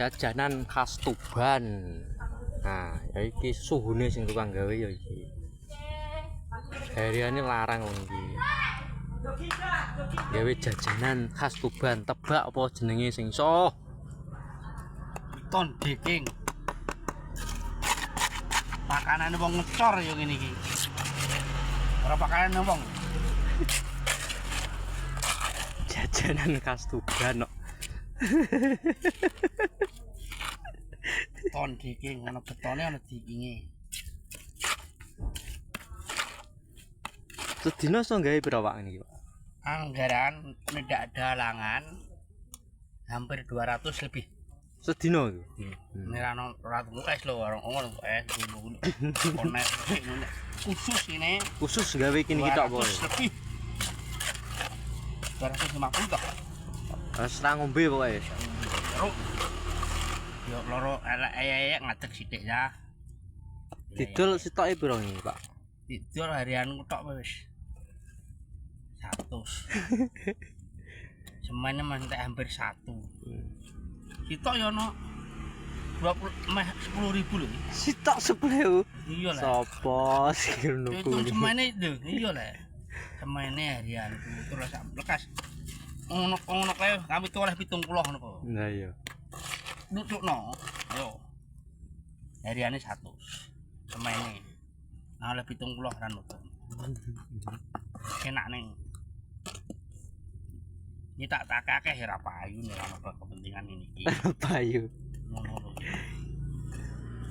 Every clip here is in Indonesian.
jajanan khas Tuban. Nah, ya iki suhune sing tukang gawe ya iki. Hariane larang wong iki. Gawe jajanan khas Tuban, tebak apa jenenge sing iso? Ton deking. Pakanane wong ngecor yo ngene iki. Ora pakanane wong. Jajanan khas Tuban kok. Ton deking ana betone ana dikinge. Sedina iso gawe pira Pak niki, Pak? Anggaran nedak dalangan hampir 200 lebih. Sedina iki. Nerano ora es lho ngono es konek khusus ini Khusus gawe kini kita apa? Lebih 250 toh. Wis ra ngombe pokoke. Terus yo loro elek ngadeg sithik ya. Didol sitoke pira iki, Pak? Didol harian tok wis 100. Semuanya mantek hampir 1. Sitok yo ono 10.000 lho. Sitok 10.000. Iya lah. Sopo sing Itu nuku? semene lho, iya lah. Semene harian terus sak lekas. Ngono kae kami tuh oleh 70 ngono kok. Nah iya. Nutukno. Yo. Hariane 100. Semene. Nah oleh 70 ra nutuk. Enak ning. Ini tak akeh ya payu nih ana kepentingan ini iki. Payu. Ngono lho.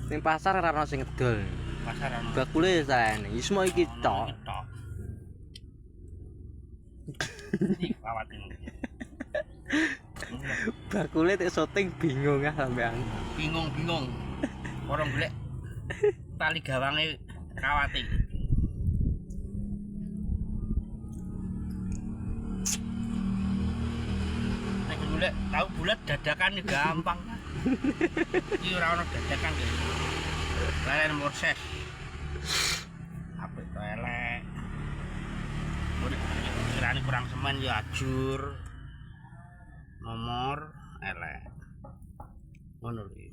Ning pasar ora ono sing ngedol. Pasar ana. Bakule saene. Wis mau iki tok. Iki kawat ini. Bakule tek syuting bingung ah sampean. Bingung. Orang golek tali gawange kawat iki. Nek golek tahu bulat dadakan gampang. Iki ora ono dadakan iki. Lain proses. Apik to elek. Kirane kurang semen ya ajur. Nomor elek. Ngono lho.